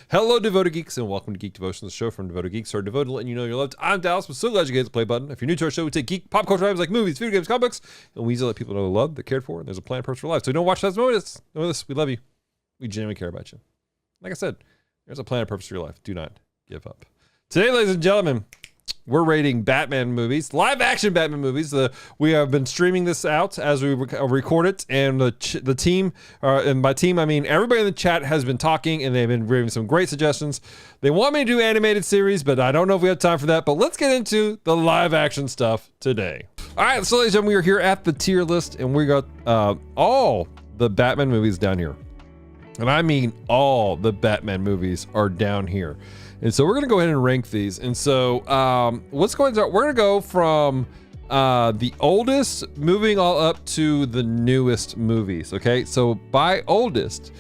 Hello, devoted geeks, and welcome to Geek Devotions, the show from devoted geeks who are devoted to letting you know you're loved. I'm Dallas. We're so glad you gave us the play button. If you're new to our show, we take geek pop culture items like movies, video games, comic books, and we easily let people know they're loved, they're cared for, and there's a plan and purpose for life. So don't watch that. Know this. We love you. We genuinely care about you. Like I said, there's a plan and purpose for your life. Do not give up. Today, ladies and gentlemen, we're rating Batman movies, live-action Batman movies. We have been streaming this out as we record it, and the team, and by team I mean everybody in the chat has been talking, and they've been giving some great suggestions. They want me to do animated series, but I don't know if we have time for that. But let's get into the live-action stuff today. All right, so ladies and gentlemen, we are here at the tier list, and we got all the Batman movies down here. And I mean all the Batman movies are down here. And so we're going to go ahead and rank these. And so what's going on? We're going to go from the oldest moving all up to the newest movies. Okay, so by oldest,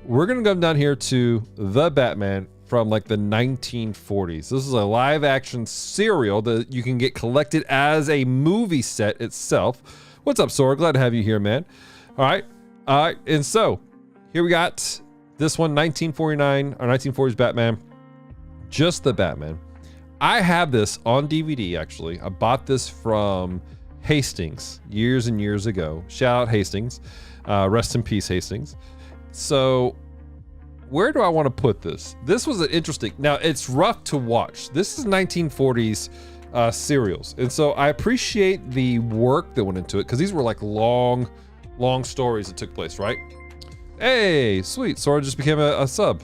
we're going to come down here to the Batman from like the 1940s. This is a live action serial that you can get collected as a movie set itself. What's up, Sora? Glad to have you here, man. All right. And so here we got this one, 1949 or 1940s Batman. Just the Batman. I have this on DVD, actually. I bought this from Hastings years and years ago. Shout out Hastings. Rest in peace, Hastings. So where do I want to put this? This was an interesting, now it's rough to watch. This is 1940s serials. And so I appreciate the work that went into it because these were like long stories that took place, right? Hey, sweet. Sora just became a sub.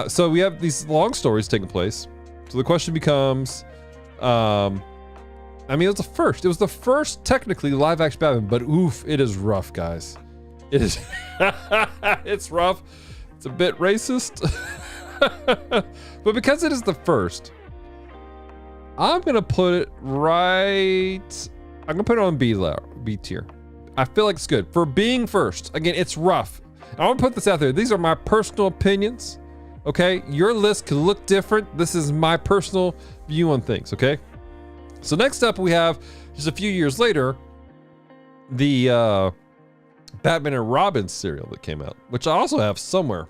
So we have these long stories taking place. So the question becomes, I mean, it was the first technically live action Batman, but oof, it is rough, guys. It is, it's rough. It's a bit racist, but because it is the first, I'm going to put it right. I'm going to put it on B tier. I feel like it's good for being first. Again, it's rough. I want to put this out there. These are my personal opinions. Okay, your list could look different. This is my personal view on things, okay? So next up we have, just a few years later, the Batman and Robin serial that came out, which I also have somewhere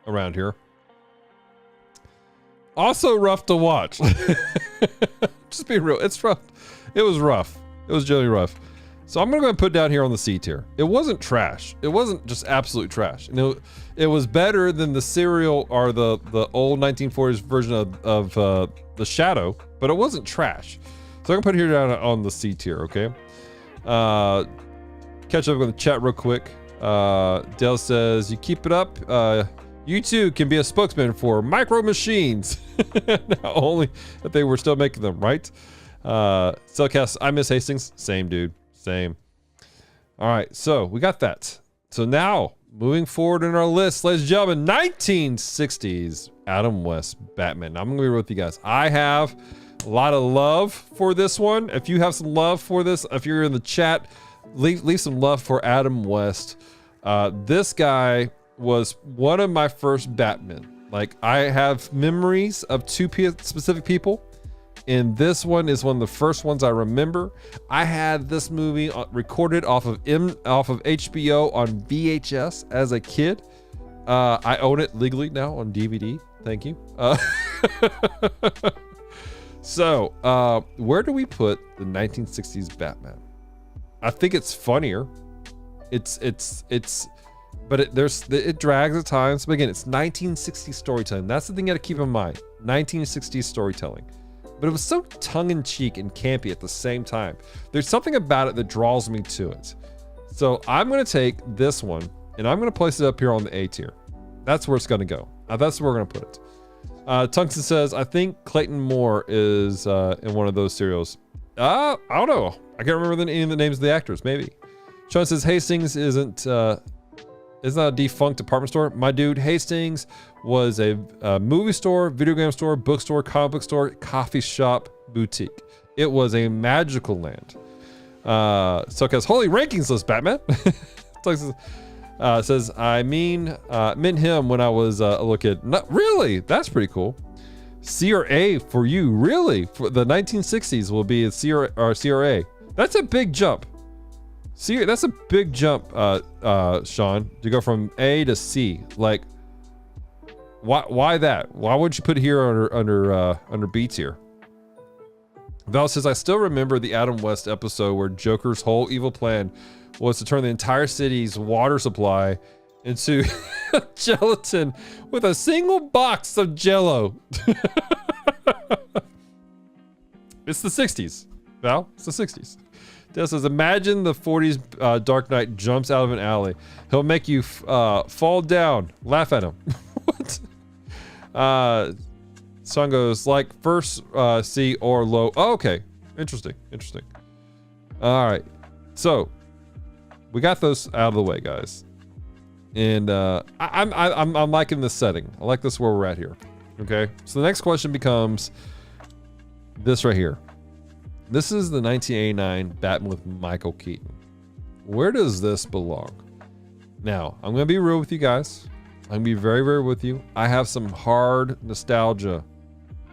around here. Also rough to watch. Just be real, it's rough. It was rough. It was generally rough. So I'm gonna go and put down here on the C tier. It wasn't trash. It wasn't just absolute trash. You know, it was better than the serial or the old 1940s version of The Shadow, but it wasn't trash. So I'm gonna put it here down on the C tier, okay? Catch up with the chat real quick. Dale says, you keep it up. You too can be a spokesman for Micro Machines. Not only that they were still making them, right? Cellcast, I miss Hastings. Same, dude. Same. All right, so we got that. So now, moving forward in our list, ladies and gentlemen, 1960s Adam West Batman. Now, I'm gonna be real with you guys. I have a lot of love for this one. If you have some love for this, if you're in the chat, leave some love for Adam West. This guy was one of my first Batmen. Like, I have memories of two specific people. And this one is one of the first ones I remember. I had this movie recorded off of HBO on VHS as a kid. I own it legally now on DVD. Thank you. So where do we put the 1960s Batman? I think it's funnier. But it drags at times. But again, it's 1960s storytelling. That's the thing you got to keep in mind. 1960s storytelling. But it was so tongue-in-cheek and campy at the same time. There's something about it that draws me to it. So I'm going to take this one, and I'm going to place it up here on the A tier. That's where it's going to go. That's where we're going to put it. Tungsten says, I think Clayton Moore is in one of those serials. I don't know. I can't remember any of the names of the actors. Maybe. Sean says, Hastings isn't not a defunct department store. My dude, Hastings was a movie store, video game store, bookstore, comic book store, coffee shop, boutique. It was a magical land. Sokas, holy rankings list, Batman. Says, I meant him when I was a little kid. Not really. That's pretty cool. C or A for you, really? For the 1960s will be a C or A. That's a big jump. See, that's a big jump, Sean, to go from A to C. Like, Why that? Why would you put here under B tier? Val says, I still remember the Adam West episode where Joker's whole evil plan was to turn the entire city's water supply into gelatin with a single box of Jello. It's the 60s, Val. It's the 60s. Dale says, imagine the 40s Dark Knight jumps out of an alley. He'll make you fall down. Laugh at him. What? Song goes like first C or low. Oh, okay. Interesting. All right. So we got those out of the way, guys. And I'm liking this setting. I like this where we're at here. Okay. So the next question becomes this right here. This is the 1989 Batman with Michael Keaton. Where does this belong? Now, I'm going to be real with you guys. I'm going to be very, very with you. I have some hard nostalgia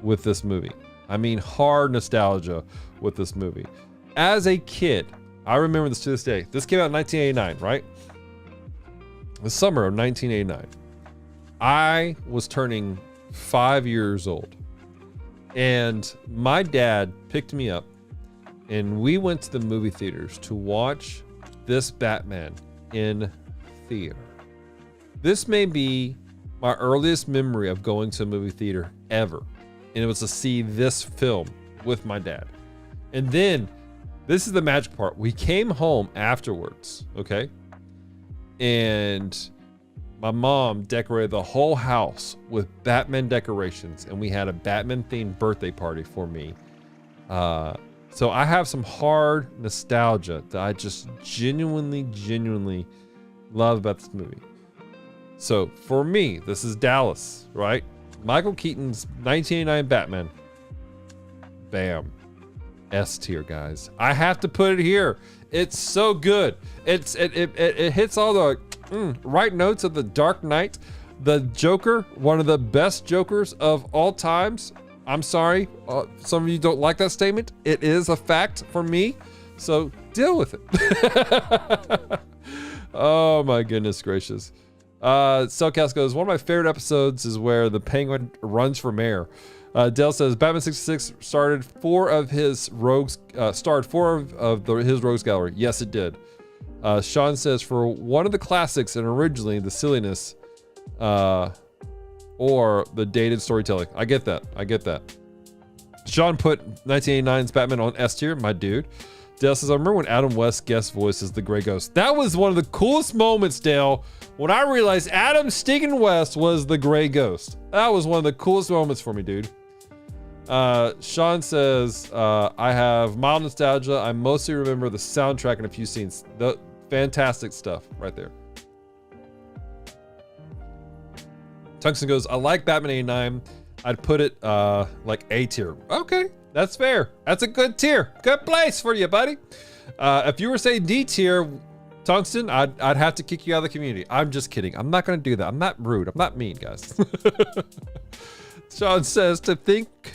with this movie. I mean, hard nostalgia with this movie. As a kid, I remember this to this day. This came out in 1989, right? The summer of 1989. I was turning 5 years old. And my dad picked me up and we went to the movie theaters to watch this Batman in theater. This may be my earliest memory of going to a movie theater ever. And it was to see this film with my dad. And then, this is the magic part. We came home afterwards, okay? And my mom decorated the whole house with Batman decorations. And we had a Batman-themed birthday party for me. So I have some hard nostalgia that I just genuinely love about this movie. So for me, this is Dallas, right? Michael Keaton's 1989 Batman. Bam. S tier, guys. I have to put it here. It's so good. It hits all the right notes of the Dark Knight. The Joker, one of the best Jokers of all times. I'm sorry, some of you don't like that statement. It is a fact for me, so deal with it. Oh my goodness gracious. Cellcast goes, one of my favorite episodes is where the Penguin runs for mayor. Dale says, Batman 66 starred four of his rogues gallery. Yes, it did. Sean says, for one of the classics and originally the silliness, or the dated storytelling. I get that. Sean put 1989's Batman on S tier, my dude. Dale says, I remember when Adam West guest voices the Gray Ghost. That was one of the coolest moments, Dale, when I realized Adam Stinkin' West was the Gray Ghost. That was one of the coolest moments for me, dude. Sean says, I have mild nostalgia. I mostly remember the soundtrack and a few scenes. The fantastic stuff right there. Tungsten goes, I like Batman 89. I'd put it like A tier. Okay, that's fair. That's a good tier. Good place for you, buddy. If you were saying D tier, Tungsten, I'd have to kick you out of the community. I'm just kidding. I'm not going to do that. I'm not rude. I'm not mean, guys. Sean says, to think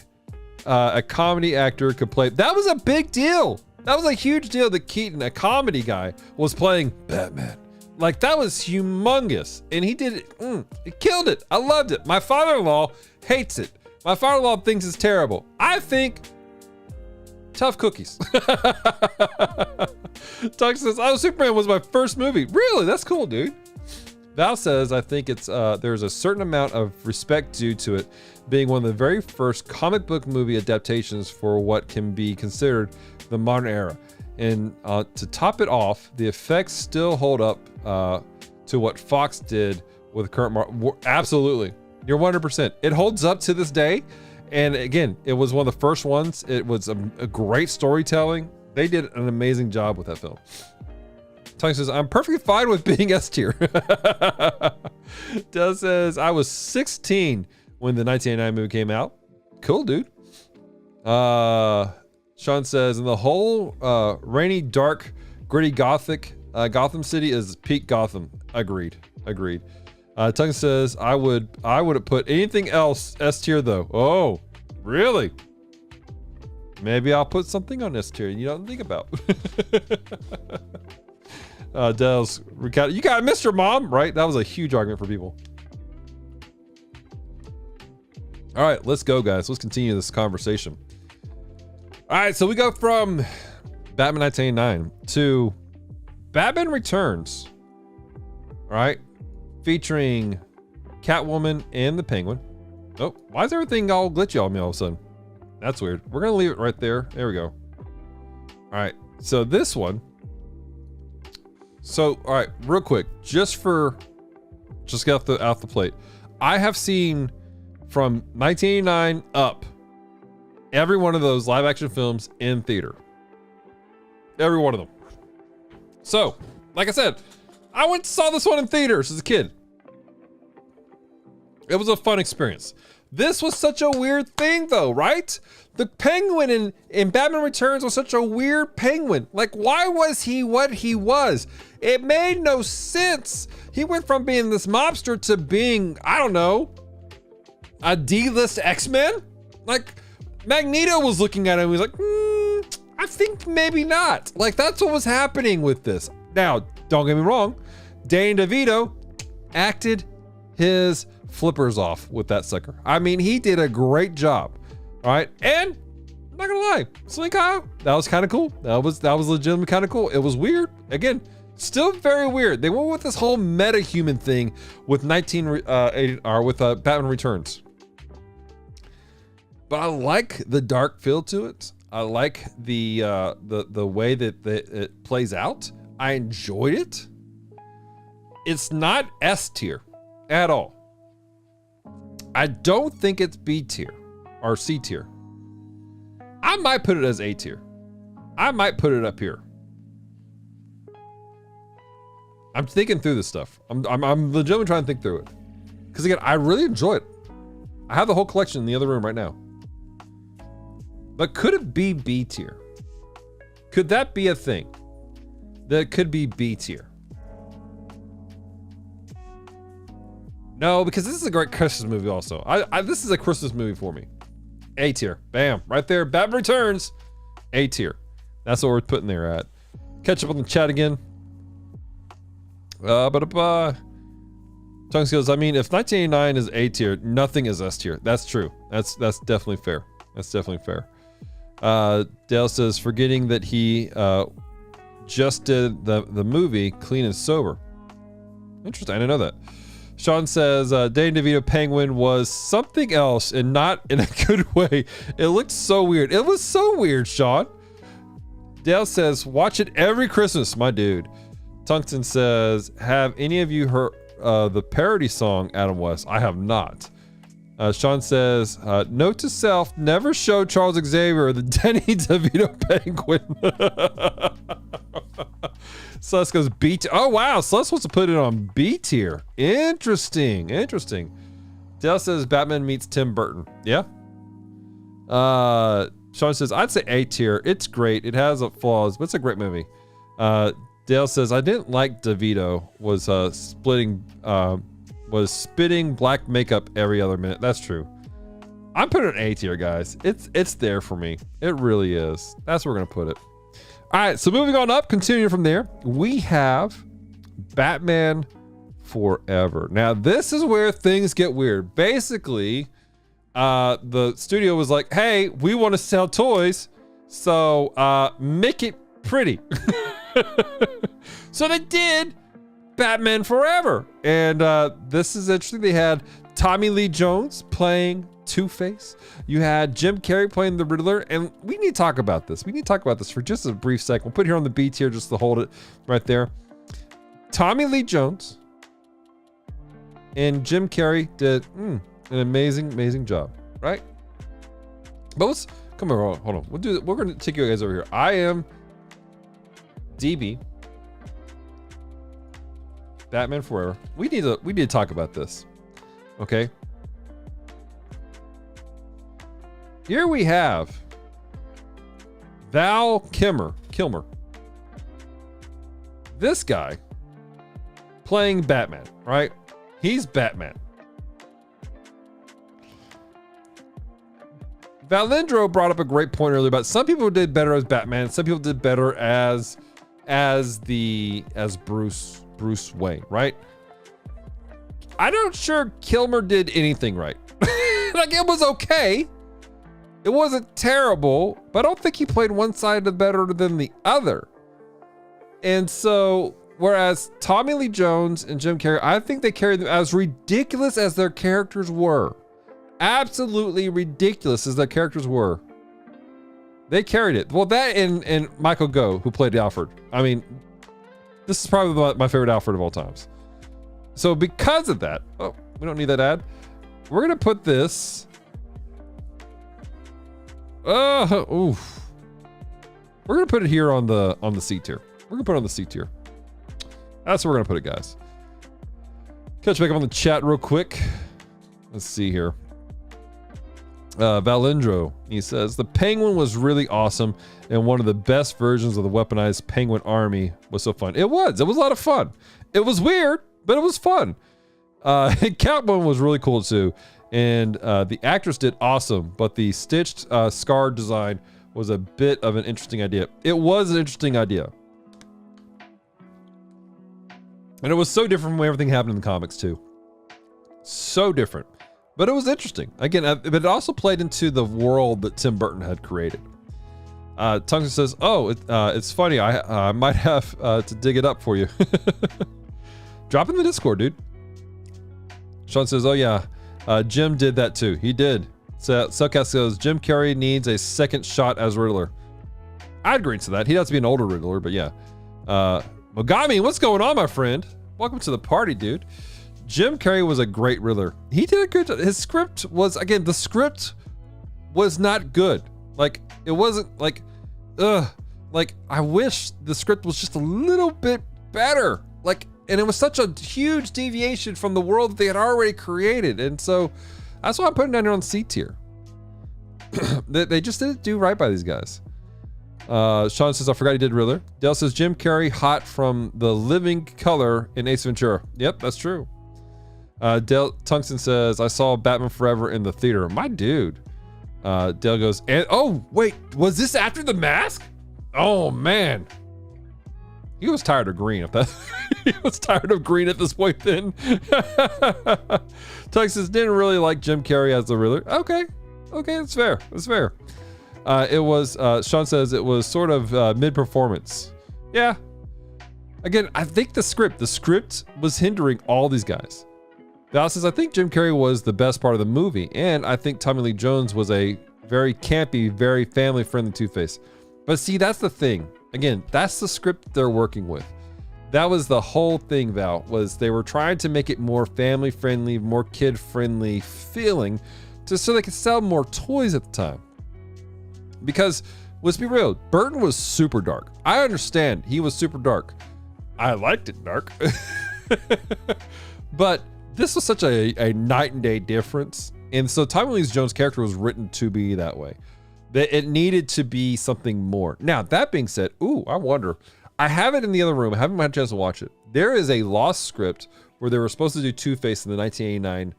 a comedy actor could play. That was a big deal. That was a huge deal that Keaton, a comedy guy, was playing Batman. Like, that was humongous. And he did it. He killed it. I loved it. My father-in-law hates it. My father-in-law thinks it's terrible. I think tough cookies. Tuck says, oh, Superman was my first movie. Really? That's cool, dude. Val says, I think it's there's a certain amount of respect due to it being one of the very first comic book movie adaptations for what can be considered the modern era. And to top it off, the effects still hold up to what Fox did with current absolutely. You're 100%. It holds up to this day. And again, it was one of the first ones. It was a great storytelling. They did an amazing job with that film. Tony says, I'm perfectly fine with being S tier. Dell says, I was 16 when the 1989 movie came out. Cool, dude. Sean says, in the whole rainy, dark, gritty Gothic, Gotham City is peak Gotham. Agreed. Tongue says, I would have put anything else S tier though. Oh, really? Maybe I'll put something on S tier you don't think about. Dell's recount. You got Mr. Mom, right? That was a huge argument for people. All right, let's go, guys. Let's continue this conversation. All right, so we go from Batman 1989 to Batman Returns. All right, featuring Catwoman and the Penguin. Oh, why is everything all glitchy on me all of a sudden? That's weird. We're gonna leave it right there. There we go. All right, so this one. So, all right, real quick, just get off the plate. I have seen from 1989 up every one of those live action films in theater. Every one of them. So, like I said, I went and saw this one in theaters as a kid. It was a fun experience. This was such a weird thing though, right? The Penguin in Batman Returns was such a weird penguin. Like, why was he what he was? It made no sense. He went from being this mobster to being, I don't know, a D-list X-Men? Like, Magneto was looking at him, he was like, I think maybe not. Like, that's what was happening with this. Now, don't get me wrong, Danny DeVito acted his flippers off with that sucker. I mean, he did a great job. All right, and I'm not gonna lie, Sling Kyle, that was kind of cool. That was legitimately kind of cool. It was weird. Again, still very weird. They went with this whole meta-human thing with Batman Returns. But I like the dark feel to it. I like the way that it plays out. I enjoyed it. It's not S tier at all. I don't think it's B tier or C tier. I might put it as A tier. I might put it up here. I'm thinking through this stuff. I'm legitimately trying to think through it. Because again, I really enjoy it. I have the whole collection in the other room right now. But could it be B tier? Could that be a thing? That could be B tier. No, because this is a great Christmas movie also. This is a Christmas movie for me. A tier. Bam. Right there. Batman Returns. A tier. That's what we're putting there at. Catch up on the chat again. Tongue Skills, I mean, if 1989 is A tier, nothing is S tier. That's true. That's definitely fair. That's definitely fair. Dale says, forgetting that he just did the movie Clean and Sober. Interesting. I didn't know that. Sean says, Danny DeVito Penguin was something else and not in a good way. It looked so weird. It was so weird, Sean. Dale says, watch it every Christmas, my dude. Tungsten says, have any of you heard the parody song, Adam West? I have not. Sean says, note to self, never show Charles Xavier the Danny DeVito Penguin. Celeste goes B tier. Oh, wow. Celeste wants to put it on B tier. Interesting. Interesting. Dale says Batman meets Tim Burton. Yeah. Sean says, I'd say A tier. It's great. It has flaws, but it's a great movie. Dale says, I didn't like DeVito was spitting black makeup every other minute. That's true. I'm putting an A tier, guys. It's there for me. It really is. That's where we're going to put it. All right, so moving on up, continuing from there, we have Batman Forever. Now, this is where things get weird. Basically, the studio was like, hey, we want to sell toys, so make it pretty. So they did Batman Forever. And this is interesting. They had Tommy Lee Jones playing Two-Face. You had Jim Carrey playing the Riddler, and we need to talk about this. We need to talk about this for just a brief second. We'll put it here on the B tier just to hold it right there. Tommy Lee Jones and Jim Carrey did an amazing job, right? But let's come on, hold on. We're going to take you guys over here. I am DB. Batman Forever. We need to talk about this. Okay. Here we have Val Kilmer. This guy playing Batman, right? He's Batman. Valindro brought up a great point earlier about some people did better as Batman, some people did better as Bruce Wayne, right? I'm not sure Kilmer did anything right. Like, it was okay. It wasn't terrible, but I don't think he played one side better than the other. And so, whereas Tommy Lee Jones and Jim Carrey, I think they carried them as ridiculous as their characters were. Absolutely ridiculous as their characters were. They carried it. Well, that and Michael Gough, who played Alfred. I mean, this is probably my favorite Alfred of all times. So because of that, oh, we don't need that ad. We're gonna put this. Oof. We're gonna put it here on the C tier. We're gonna put it on the C tier. That's where we're gonna put it, guys. Catch back up on the chat real quick. Let's see here. Valindro, he says, the Penguin was really awesome, and one of the best versions of the weaponized Penguin army was so fun. It was a lot of fun. It was weird, but it was fun. Catwoman was really cool too, and the actress did awesome, but the stitched scar design was a bit of an interesting idea. It was an interesting idea. And it was so different from everything happened in the comics too. So different. But it was interesting. Again, but it also played into the world that Tim Burton had created. Tungsten says, oh, it's funny. I might have to dig it up for you. Drop in the Discord, dude. Sean says, oh yeah, Jim did that too. He did. So Suckass goes, Jim Carrey needs a second shot as Riddler. I'd agree to that. He'd have to be an older Riddler, but yeah. Mogami, what's going on, my friend? Welcome to the party, dude. Jim Carrey was a great Riddler. He did a good job. His script was, again, the script was not good. Like, it wasn't like, like, I wish the script was just a little bit better. Like, and it was such a huge deviation from the world that they had already created. And so that's why I'm putting down here on C tier. They just didn't do right by these guys. Sean says, I forgot he did Riddler. Dale says, Jim Carrey hot from The Living Color in Ace Ventura. Yep, that's true. Dale Tungsten says, I saw Batman Forever in the theater. My dude. Dale goes, and oh, wait, was this after The Mask? Oh, man. He was tired of green. If that, he was tired of green at this point then. Tungsten didn't really like Jim Carrey as the Riddler. Okay, that's fair. That's fair. It was, Sean says it was sort of mid-performance. Yeah. Again, I think the script was hindering all these guys. Val says, I think Jim Carrey was the best part of the movie, and I think Tommy Lee Jones was a very campy, very family-friendly Two-Face. But see, that's the thing. Again, that's the script they're working with. That was the whole thing, Val, was they were trying to make it more family-friendly, more kid-friendly feeling, just so they could sell more toys at the time. Because, let's be real, Burton was super dark. I understand he was super dark. I liked it dark. But this was such a night and day difference. And so Tommy Lee Jones' character was written to be that way. That it needed to be something more. Now, that being said, ooh, I wonder. I have it in the other room. I haven't had a chance to watch it. There is a lost script where they were supposed to do Two-Face in the 1989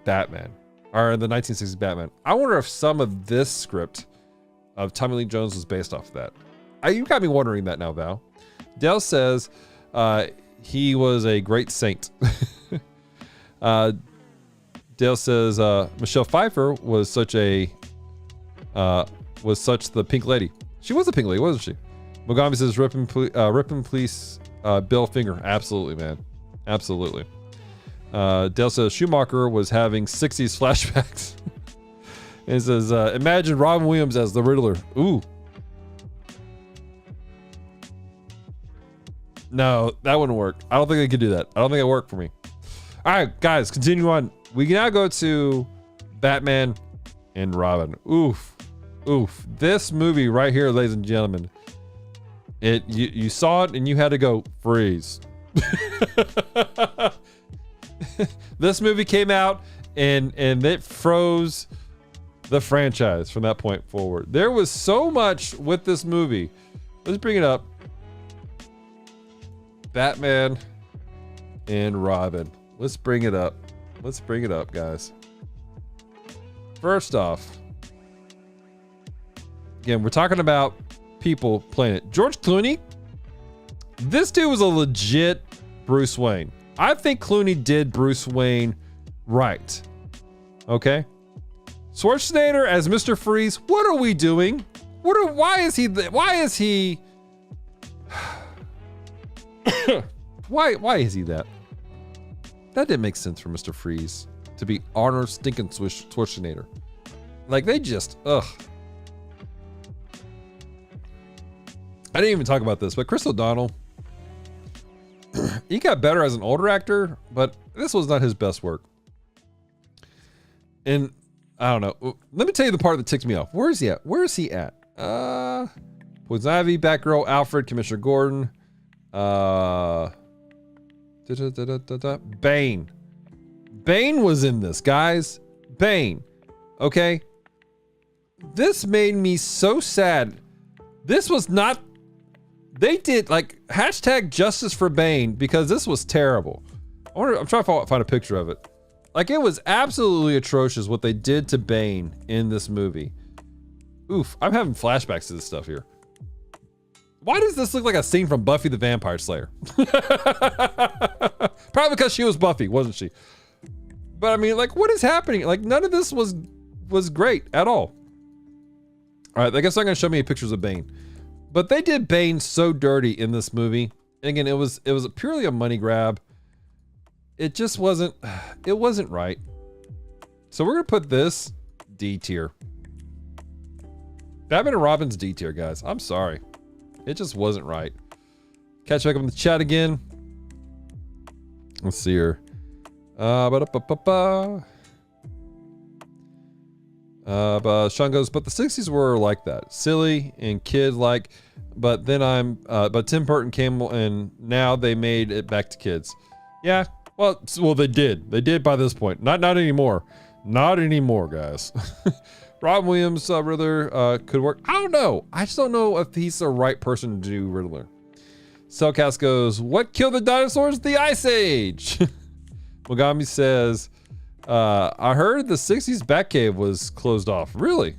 Batman. Or the 1960s Batman. I wonder if some of this script of Tommy Lee Jones was based off of that. You got me wondering that now, Val. Dale says he was a great saint. Dale says Michelle Pfeiffer was such the pink lady. She was a pink lady, wasn't she? Mogami says ripping police Bill Finger. Absolutely, man. Absolutely. Dale says Schumacher was having 60s flashbacks. And it says, imagine Robin Williams as the Riddler. Ooh. No, that wouldn't work. I don't think they could do that. I don't think it worked for me. All right, guys, continue on. We can now go to Batman and Robin. Oof. Oof. This movie right here, ladies and gentlemen. You saw it and you had to go, freeze. This movie came out and it froze the franchise from that point forward. There was so much with this movie. Let's bring it up. Batman and Robin. Let's bring it up. Let's bring it up, guys. First off, again, we're talking about people playing it. George Clooney, this dude was a legit Bruce Wayne. I think Clooney did Bruce Wayne right. Okay? Schwarzenegger as Mr. Freeze. What are we doing? Why is he why is he that? That didn't make sense for Mr. Freeze to be Arnold stinking Schwarzenegger. Like they just, ugh. I didn't even talk about this, but Chris O'Donnell, he got better as an older actor, but this was not his best work. And I don't know. Let me tell you the part that ticks me off. Where is he at? Where is he at? Poison Ivy, Batgirl, Alfred, Commissioner Gordon, Bane. Bane was in this, guys. Bane. Okay. This made me so sad. This was not. They did like hashtag justice for Bane because this was terrible. I'm trying to find a picture of it. Like it was absolutely atrocious what they did to Bane in this movie. Oof, I'm having flashbacks to this stuff here. Why does this look like a scene from Buffy the Vampire Slayer? Probably because she was Buffy, wasn't she? But I mean, like, what is happening? Like, none of this was great at all. All right, I guess I'm gonna show me pictures of Bane. But they did Bane so dirty in this movie. And again, it was purely a money grab. It just wasn't right. So we're gonna put this D tier. Batman and Robin's D tier, guys. I'm sorry. It just wasn't right. Catch back up in the chat again. Let's see here. Sean goes, but the 60s were like that. Silly and kid-like. But then but Tim Burton came and now they made it back to kids. Yeah, well they did. They did by this point. Not anymore. Not anymore, guys. Robin Williams, Riddler, could work. I don't know. I just don't know if he's the right person to do Riddler. Cellcast goes, what killed the dinosaurs? The Ice Age. Mogami says, I heard the 60s Batcave was closed off. Really?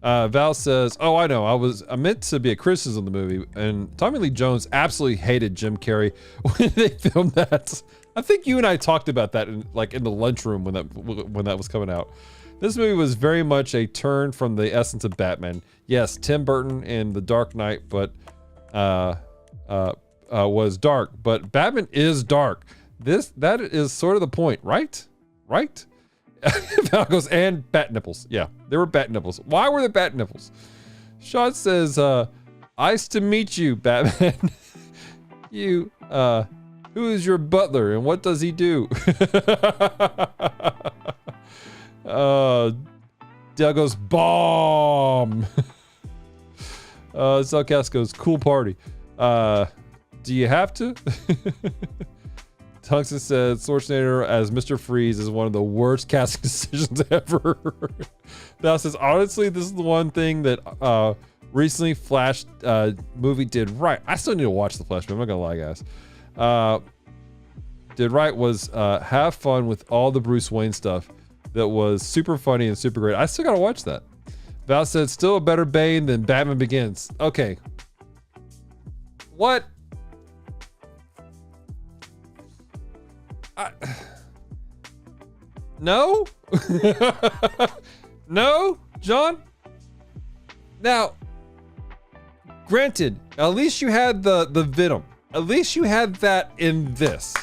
Val says, oh, I know. I meant to be a criticism of the movie, and Tommy Lee Jones absolutely hated Jim Carrey when they filmed that. I think you and I talked about that in the lunchroom when that was coming out. This movie was very much a turn from the essence of Batman. Yes, Tim Burton in The Dark Knight, but was dark. But Batman is dark. That is sort of the point, right? Right? Val goes, and bat nipples. Yeah, there were bat nipples. Why were there bat nipples? Sean says, "Nice to meet you, Batman. You, who is your butler and what does he do?" Dale goes, bomb. Cellcast goes, cool party. Do you have to? Tungsten says, Schwarzenegger as Mr. Freeze is one of the worst casting decisions ever. Val says, honestly, this is the one thing that recently Flash movie did right. I still need to watch the Flash movie, I'm not gonna lie, guys. Did right was have fun with all the Bruce Wayne stuff. That was super funny and super great. I still gotta watch that. Val said, still a better Bane than Batman Begins. Okay. What? No? No, John? Now, granted, at least you had the Venom. At least you had that in this.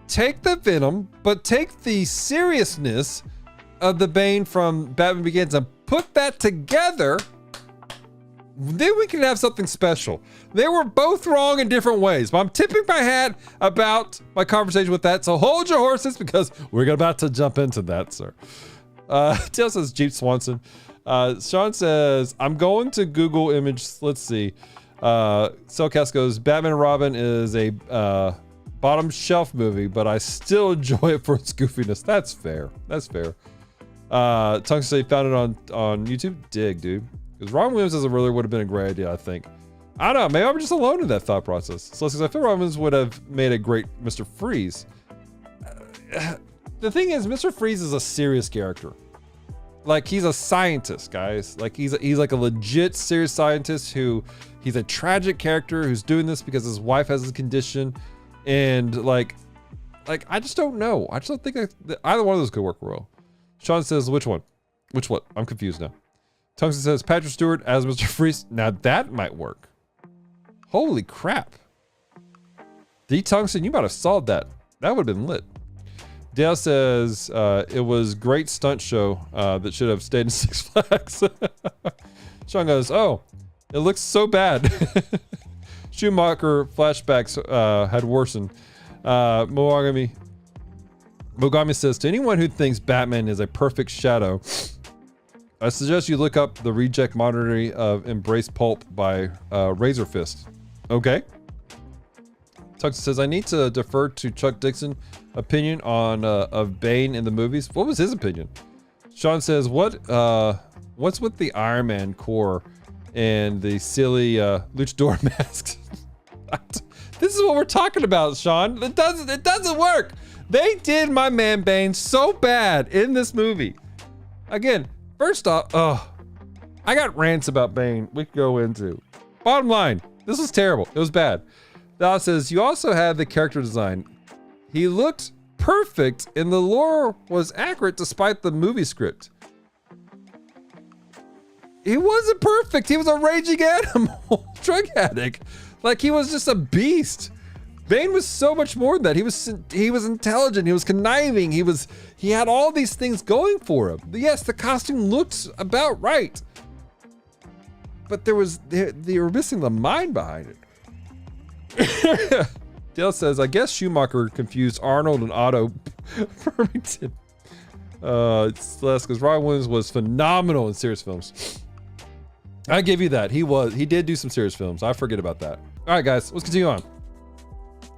Take the Venom, but take the seriousness of the Bane from Batman Begins and put that together. Then we can have something special. They were both wrong in different ways, but I'm tipping my hat about my conversation with that. So hold your horses because we're about to jump into that, sir. Tail says Jeep Swanson. Sean says, I'm going to Google image. Let's see. Cellcast goes, Batman and Robin is a bottom shelf movie, but I still enjoy it for its goofiness. That's fair. That's fair. Tungsten say found it on YouTube. Dig, dude. Because Robin Williams as a Riddler would have been a great idea, I think. I don't know. Maybe I'm just alone in that thought process. So because I feel Robin Williams would have made a great Mr. Freeze. The thing is, Mr. Freeze is a serious character. Like, he's a scientist, guys. Like, he's like a legit serious scientist who, he's a tragic character who's doing this because his wife has a condition. And like I just don't know. I just don't think that either one of those could work well. Sean says, which one? Which what? I'm confused now. Tungsten says, Patrick Stewart as Mr. Freeze. Now that might work. Holy crap. D. Tungsten, you might have solved that. That would have been lit. Dale says, it was great stunt show that should have stayed in Six Flags. Sean goes, oh, it looks so bad. Schumacher flashbacks had worsened. Mogami says, to anyone who thinks Batman is a perfect shadow, I suggest you look up the reject monitoring of Embrace Pulp by Razor Fist. Okay. Tungsten says, I need to defer to Chuck Dixon's opinion on of Bane in the movies. What was his opinion? Sean says, what's with the Iron Man core and the silly luchador masks? This is what we're talking about, Sean. It doesn't work. They did my man Bane so bad in this movie. Again, first off, I got rants about Bane we could go into. Bottom line, this was terrible. It was bad. Dal says, you also had the character design. He looked perfect and the lore was accurate despite the movie script. He wasn't perfect. He was a raging animal, drug addict. Like he was just a beast. Bane was so much more than that. He was intelligent. He was conniving. He had all these things going for him. Yes, the costume looked about right, but they were missing the mind behind it. Dale says, I guess Schumacher confused Arnold and Otto Burmington. It's less because Robin Williams was phenomenal in serious films. I give you that. He did do some serious films. I forget about that. All right, guys, let's continue on.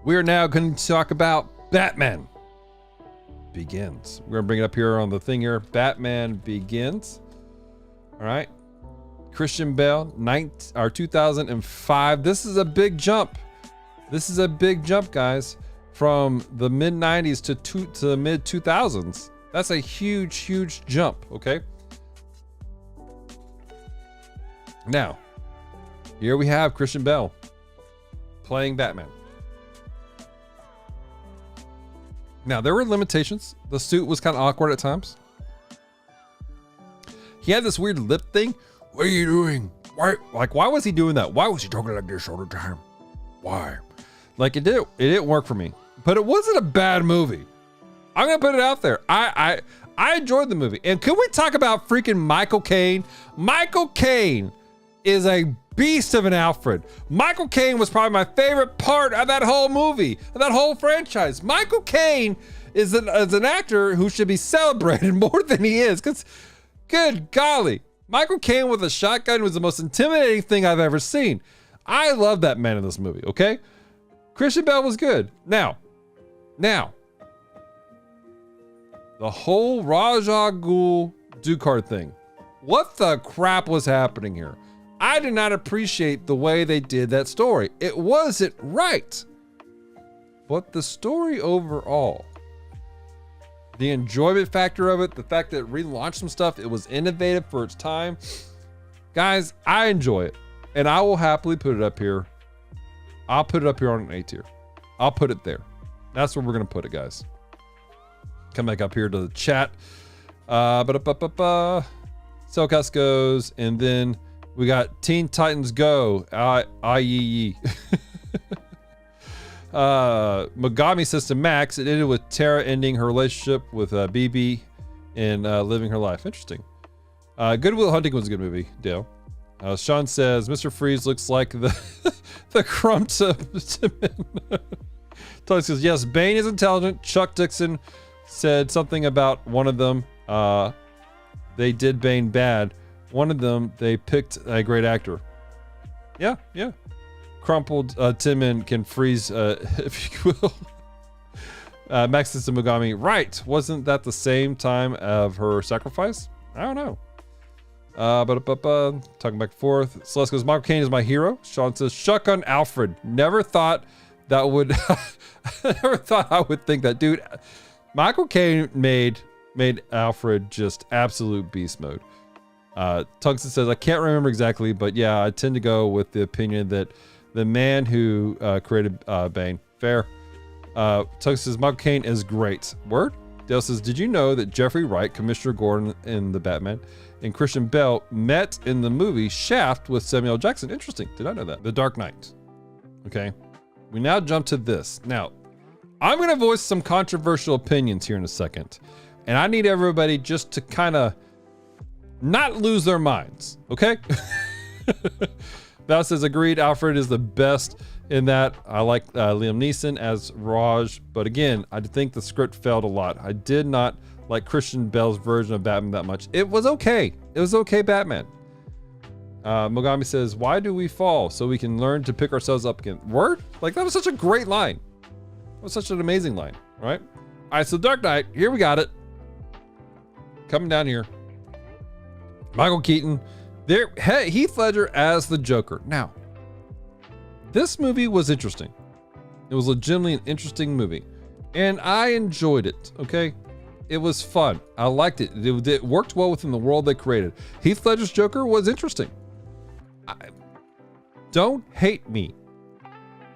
We are now going to talk about Batman Begins. We're going to bring it up here on the thing here. Batman Begins. All right. Christian Bale, 2005. This is a big jump. This is a big jump, guys, from the mid 90s to the mid 2000s. That's a huge, huge jump. Okay. Now, here we have Christian Bale playing Batman. Now, there were limitations. The suit was kind of awkward at times. He had this weird lip thing. What are you doing? Why was he doing that? Why was he talking like this all the time? Why? Like it didn't work for me. But it wasn't a bad movie. I'm gonna put it out there. I enjoyed the movie. And can we talk about freaking Michael Caine? Michael Caine is a beast of an Alfred. Michael Caine was probably my favorite part of that whole movie, of that whole franchise. Michael Caine is an actor who should be celebrated more than he is, because good golly, Michael Caine with a shotgun was the most intimidating thing I've ever seen. I love that man in this movie, okay? Christian Bale was good. Now, the whole Ra's al Ghul Ducard thing. What the crap was happening here? I did not appreciate the way they did that story. It wasn't right. But the story overall, the enjoyment factor of it, the fact that it relaunched some stuff, it was innovative for its time. Guys, I enjoy it. And I will happily put it up here. I'll put it up here on an A tier. I'll put it there. That's where we're going to put it, guys. Come back up here to the chat. Cellcast goes, and then we got Teen Titans Go. I-E-E. Mogami says to Max, it ended with Tara ending her relationship with BB and living her life. Interesting. Good Will Hunting was a good movie, Dale. Sean says, Mr. Freeze looks like the crumb to men. Tony says, yes, Bane is intelligent. Chuck Dixon said something about one of them. They did Bane bad. One of them, they picked a great actor. Yeah. Crumpled Tinman can freeze, if you will. Max says to Mogami, right, wasn't that the same time of her sacrifice? I don't know. Talking back and forth. Celeste goes, Michael Caine is my hero. Sean says, Shotgun Alfred. Never thought that would never thought I would think that. Dude, Michael Caine made Alfred just absolute beast mode. Tungsten says, I can't remember exactly, but yeah, I tend to go with the opinion that the man who created Bane. Fair. Tungsten says, Michael Caine is great. Word? Dale says, did you know that Jeffrey Wright, Commissioner Gordon in The Batman, and Christian Bale met in the movie Shaft with Samuel L. Jackson? Interesting. Did I know that? The Dark Knight. Okay. We now jump to this. Now, I'm going to voice some controversial opinions here in a second. And I need everybody just to kind of not lose their minds. Okay? Val says, agreed. Alfred is the best in that. I like Liam Neeson as Raj. But again, I think the script failed a lot. I did not like Christian Bale's version of Batman that much. It was okay. It was okay Batman. Mogami says, why do we fall? So we can learn to pick ourselves up again. Word? Like, that was such a great line. That was such an amazing line, right? All right, so Dark Knight, here we got it. Coming down here. Michael Keaton. There, Heath Ledger as the Joker. Now, this movie was interesting. It was legitimately an interesting movie. And I enjoyed it, okay? It was fun. I liked it. It worked well within the world they created. Heath Ledger's Joker was interesting. Don't hate me.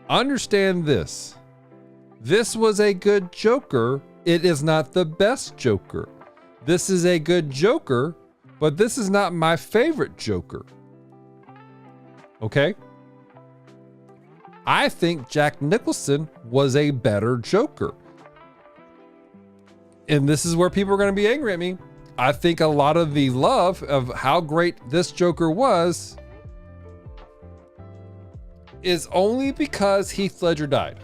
Understand this. This was a good Joker. It is not the best Joker. This is a good Joker, but this is not my favorite Joker. Okay? I think Jack Nicholson was a better Joker. And this is where people are going to be angry at me. I think a lot of the love of how great this Joker was is only because Heath Ledger died.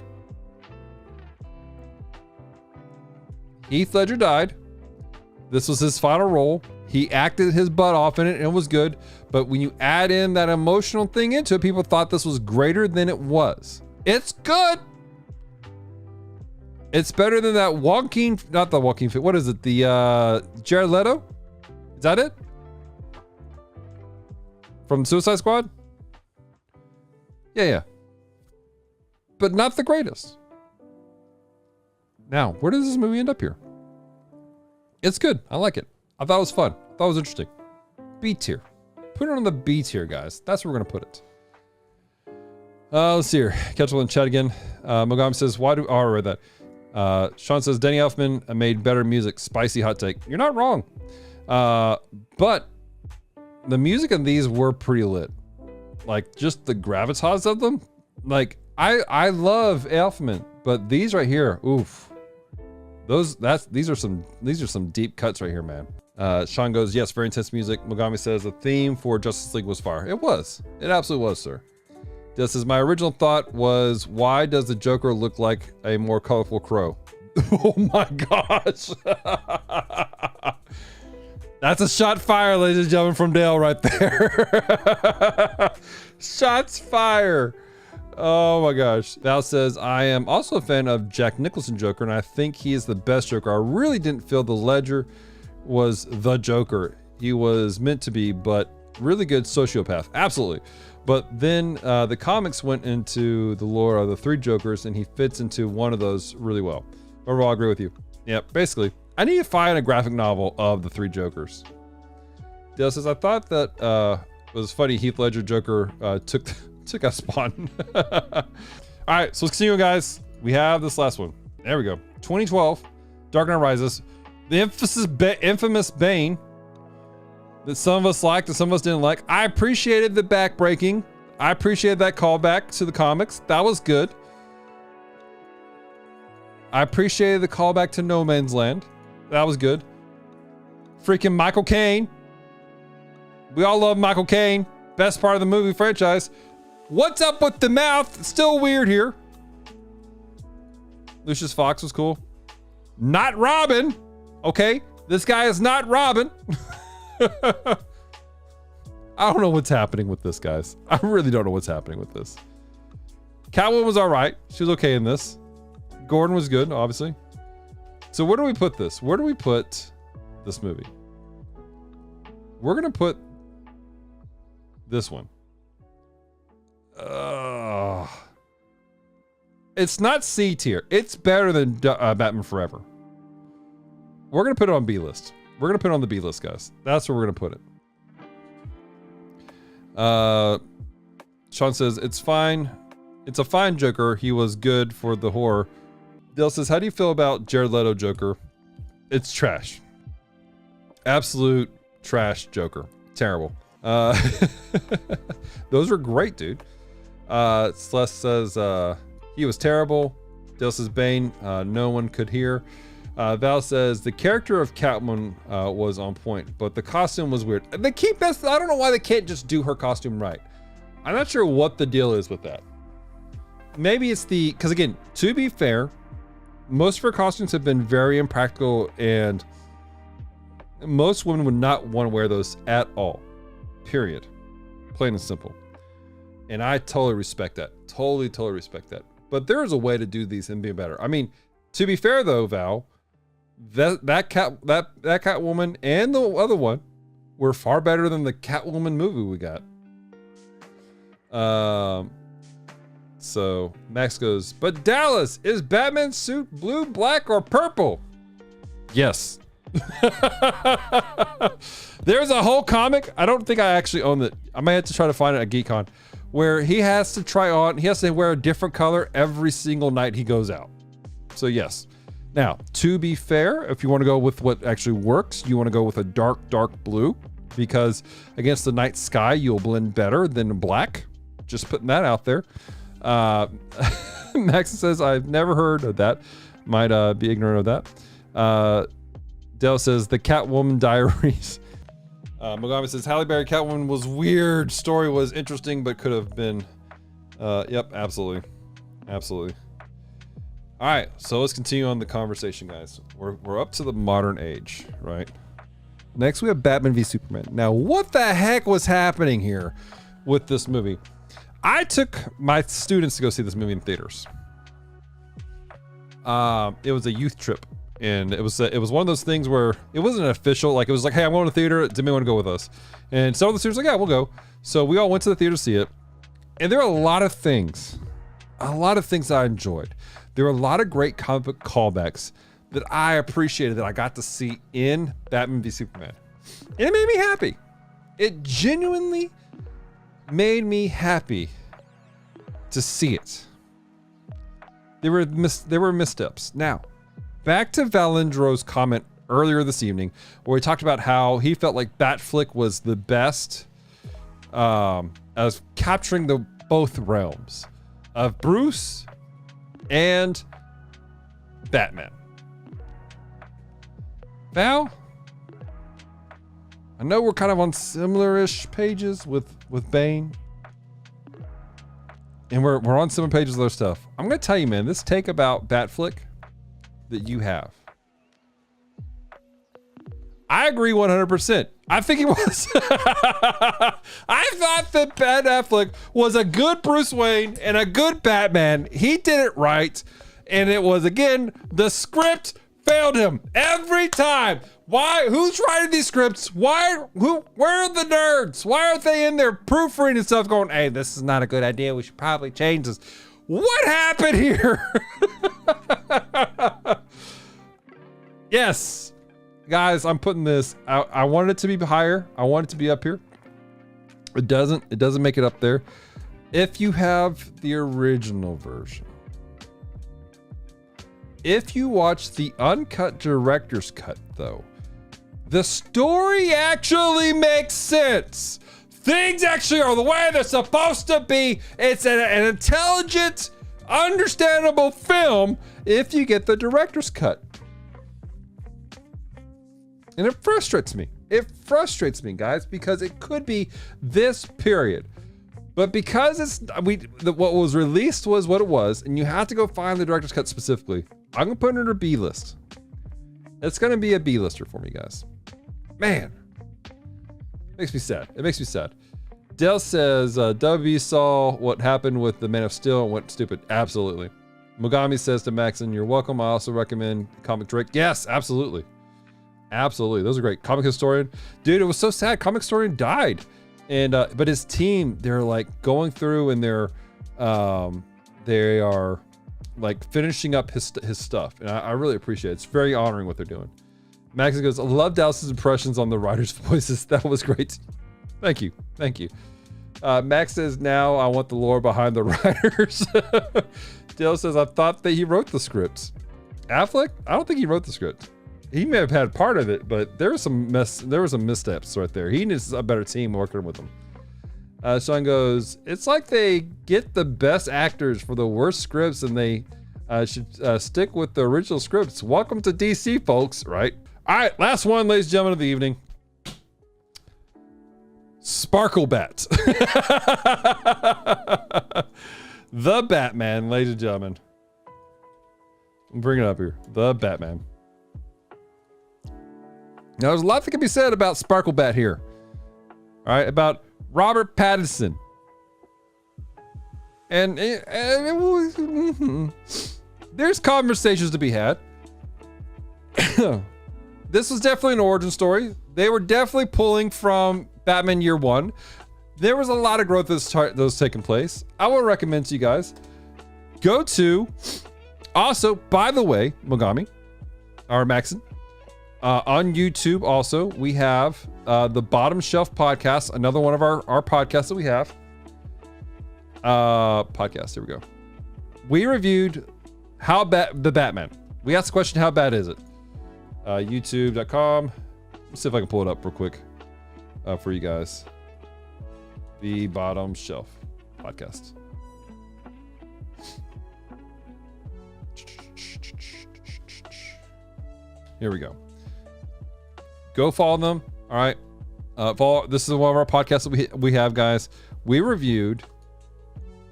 Heath Ledger died. This was his final role. He acted his butt off in it and it was good. But when you add in that emotional thing into it, people thought this was greater than it was. It's good. It's better than that Joaquin, not the Joaquin, what is it? The Jared Leto? Is that it? From Suicide Squad? Yeah. But not the greatest. Now, where does this movie end up here? It's good. I like it. I thought it was fun. I thought it was interesting. B tier. Put it on the B tier, guys. That's where we're going to put it. Let's see here. Catch up in chat again. Mogami says, why do... Oh, I read that. Sean says, Danny Elfman made better music. Spicy hot take. You're not wrong. But the music in these were pretty lit. Like, just the gravitas of them. Like, I love Elfman, but these right here, oof. These are some deep cuts right here, man. Sean goes, yes, very intense music. Mogami says the theme for Justice League was fire. It was. It absolutely was, sir. This is my original thought was, why does the Joker look like a more colorful crow? Oh my gosh. That's a shot fire, ladies and gentlemen, from Dale right there. Shots fire. Oh my gosh. Val says, I am also a fan of Jack Nicholson Joker, and I think he is the best Joker. I really didn't feel the Ledger was the Joker. He was meant to be, but really good sociopath. Absolutely. But then the comics went into the lore of the three Jokers, and he fits into one of those really well. Overall, I agree with you. Yeah, basically. I need to find a graphic novel of the three Jokers. Dale says, I thought that was funny. Heath Ledger Joker took a spawn. All right, so let's continue, guys. We have this last one. There we go. 2012, Dark Knight Rises. The infamous Bane that some of us liked and some of us didn't like. I appreciated the backbreaking. I appreciated that callback to the comics. That was good. I appreciated the callback to No Man's Land. That was good. Freaking Michael Caine. We all love Michael Caine. Best part of the movie franchise. What's up with the mouth? Still weird here. Lucius Fox was cool. Not Robin. Okay. This guy is not Robin. I don't know what's happening with this, guys. I really don't know what's happening with this. Catwoman was all right. She was okay in this. Gordon was good, obviously. So where do we put this? Where do we put this movie? We're going to put this one. It's not C tier. It's better than Batman Forever. We're going to put it on B list. We're going to put it on the B list, guys. That's where we're going to put it. Sean says, it's fine. It's a fine Joker. He was good for the horror. Dale says, how do you feel about Jared Leto Joker? It's trash. Absolute trash Joker. Terrible. Those were great, dude. Celeste says he was terrible. Dale says Bane, no one could hear. Val says the character of Catwoman was on point, but the costume was weird. They keep I don't know why they can't just do her costume right. I'm not sure what the deal is with that. Maybe it's because again, to be fair, most of her costumes have been very impractical, and most women would not want to wear those at all. Period. Plain and simple. And I totally respect that. Totally respect that. But there is a way to do these and be better. I mean, to be fair though, Val, that Catwoman and the other one were far better than the Catwoman movie we got. So Max goes, but Dallas, is Batman's suit blue, black, or purple? Yes. There's a whole comic. I don't think I actually own it. I might have to try to find it at GeekCon, where he has to wear a different color every single night he goes out. So yes. Now, to be fair, if you want to go with what actually works, you want to go with a dark blue, because against the night sky, you'll blend better than black. Just putting that out there. Max says, I've never heard of that. Might be ignorant of that. Dale says, the Catwoman Diaries. Mogami says, Halle Berry Catwoman was weird. Story was interesting, but could have been. Yep, absolutely. All right, so let's continue on the conversation, guys. We're up to the modern age, right? Next, we have Batman v Superman. Now, what the heck was happening here with this movie? I took my students to go see this movie in theaters. It was a youth trip, and it was one of those things where it wasn't an official, like it was like, hey, I'm going to the theater. Does anyone want to go with us? And some of the students were like, yeah, we'll go. So we all went to the theater to see it, and there are a lot of things I enjoyed. There were a lot of great comic book callbacks that I appreciated that I got to see in Batman v Superman. And it made me happy. It genuinely made me happy to see it. There were missteps. Now, back to Valendro's comment earlier this evening, where he talked about how he felt like Batflick was the best as capturing the both realms of Bruce and Batman. Val, I know we're kind of on similar-ish pages with Bane, and we're on similar pages of other stuff. I'm gonna tell you, man, this take about Batflick that you have, I agree 100%. I think he was. I thought that Ben Affleck was a good Bruce Wayne and a good Batman. He did it right. And it was, again, the script failed him every time. Why? Who's writing these scripts? Where are the nerds? Why aren't they in there proofreading and stuff going, hey, this is not a good idea. We should probably change this. What happened here? Yes. Guys, I'm putting this out. I want it to be higher. I want it to be up here. It doesn't make it up there. If you have the original version, if you watch the uncut director's cut, though, the story actually makes sense. Things actually are the way they're supposed to be. It's an intelligent, understandable film if you get the director's cut. And it frustrates me. It frustrates me, guys, because it could be this period. But because what was released was what it was, and you have to go find the director's cut specifically, I'm going to put it in a B list. It's going to be a B lister for me, guys. Man. Makes me sad. It makes me sad. Dale says, W saw what happened with the Man of Steel and went stupid. Absolutely. Mogami says to Maxon, you're welcome. I also recommend Comic Drake. Yes, absolutely. Absolutely. Those are great. Comic Historian. Dude, it was so sad. Comic Historian died. And but his team, they're like going through and they are like finishing up his stuff. And I really appreciate it. It's very honoring what they're doing. Max goes, I love Dallas's impressions on the writers' voices. That was great. Thank you. Thank you. Max says, now I want the lore behind the writers. Dale says, I thought that he wrote the scripts. Affleck? I don't think he wrote the script. he may have had part of it, but there was some missteps right there. He needs a better team working with him. Sean goes, it's like they get the best actors for the worst scripts and they should stick with the original scripts. Welcome to DC, folks, right? All right, last one, ladies and gentlemen of the evening. Sparkle Bat. The Batman, ladies and gentlemen. Bring it up here. The Batman. Now, there's a lot that can be said about Sparkle Bat here. All right, about Robert Pattinson. And there's conversations to be had. This was definitely an origin story. They were definitely pulling from Batman Year One. There was a lot of growth that was taking place. I would recommend to you guys, go to, also, by the way, Mogami, or Maxon, on YouTube also, we have the Bottom Shelf Podcast, another one of our podcasts that we have. Podcast, here we go. We reviewed the Batman. We asked the question, how bad is it? YouTube.com. Let's see if I can pull it up real quick for you guys. The Bottom Shelf Podcast. Here we go. Go follow them. All right. This is one of our podcasts that we have, guys. We reviewed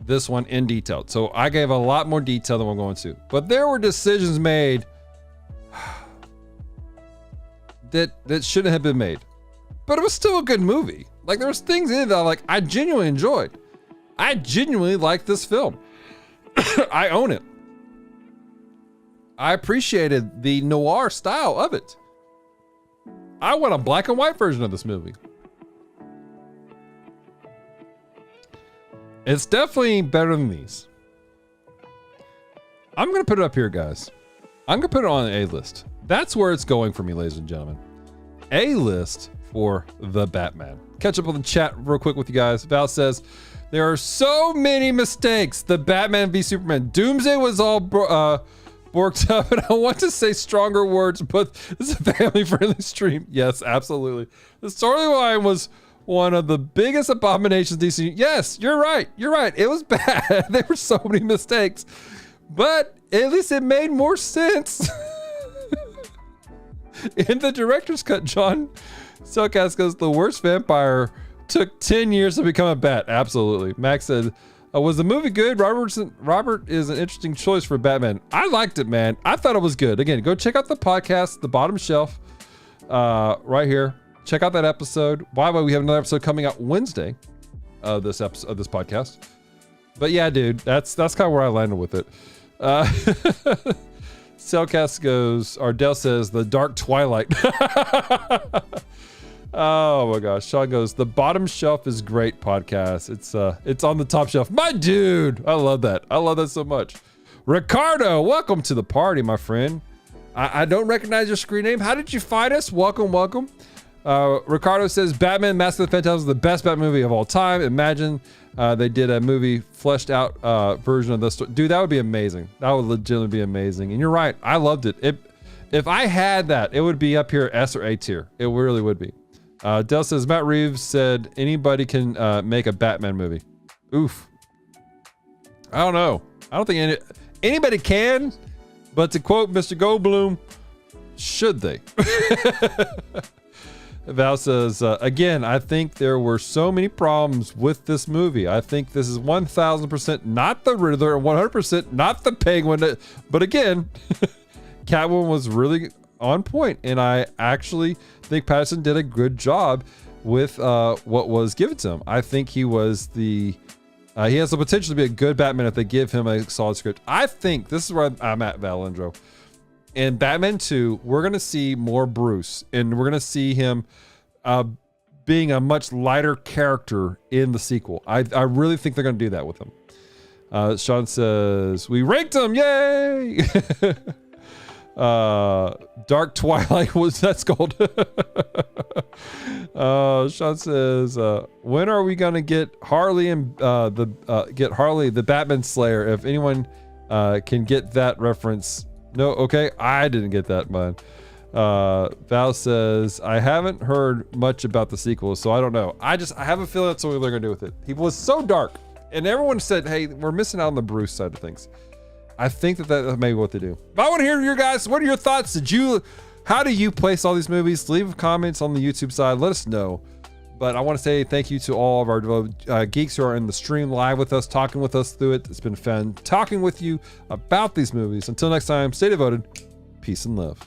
this one in detail. So I gave a lot more detail than we're going to. But there were decisions made that shouldn't have been made. But it was still a good movie. Like, there was things in it that I genuinely enjoyed. I genuinely like this film. I own it. I appreciated the noir style of it. I want a black and white version of this movie. It's definitely better than these. I'm going to put it up here, guys. I'm going to put it on an A-list. That's where it's going for me, ladies and gentlemen. A-list for the Batman. Catch up on the chat real quick with you guys. Val says, there are so many mistakes. The Batman v Superman. Doomsday was all borked up, and I want to say stronger words, but this is a family-friendly stream. Yes, absolutely. The storyline was one of the biggest abominations DC. Yes, you're right. You're right. It was bad. There were so many mistakes, but at least it made more sense. In the director's cut, John Selcast goes, the worst vampire took 10 years to become a bat. Absolutely. Max said, was the movie good? Robert is an interesting choice for Batman. I liked it, man. I thought it was good. Again, go check out the podcast, The Bottom Shelf, right here. Check out that episode. By the way, we have another episode coming out Wednesday of this podcast. But yeah, dude, that's kind of where I landed with it. Cellcast goes, Ardell says, the Dark Twilight. Oh my gosh. Sean goes, the Bottom Shelf is great podcast. It's on the top shelf. My dude. I love that. I love that so much. Ricardo, welcome to the party, my friend. I don't recognize your screen name. How did you find us? Welcome, welcome. Ricardo says, Batman Mask of the Phantasm is the best Batman movie of all time. Imagine they did a movie fleshed out version of this story. Dude, that would be amazing. That would legitimately be amazing. And you're right. I loved it. If I had that, it would be up here S or A tier. It really would be. Dell says, Matt Reeves said anybody can make a Batman movie. Oof. I don't know. I don't think anybody can, but to quote Mr. Goldblum, should they? Val says, again, I think there were so many problems with this movie. I think this is 1000% not the Riddler and 100% not the Penguin. But again, Catwoman was really on point, and I actually think Pattinson did a good job with what was given to him. I think he was he has the potential to be a good Batman if they give him a solid script. I think this is where I'm at, Valendro. In Batman 2, we're going to see more Bruce, and we're going to see him being a much lighter character in the sequel. I really think they're going to do that with him. Sean says, we ranked him, yay! Dark Twilight that's called. Sean says, when are we gonna get Harley and get Harley the Batman Slayer? If anyone can get that reference. No, okay, I didn't get that, man. Val says, I haven't heard much about the sequel, so I don't know. I have a feeling that's what they're gonna do with it. People, it's so dark, and everyone said, hey, we're missing out on the Bruce side of things. I think that may be what they do. But I want to hear your guys. What are your thoughts? How do you place all these movies? Leave comments on the YouTube side. Let us know. But I want to say thank you to all of our geeks who are in the stream live with us, talking with us through it. It's been fun talking with you about these movies. Until next time, stay devoted. Peace and love.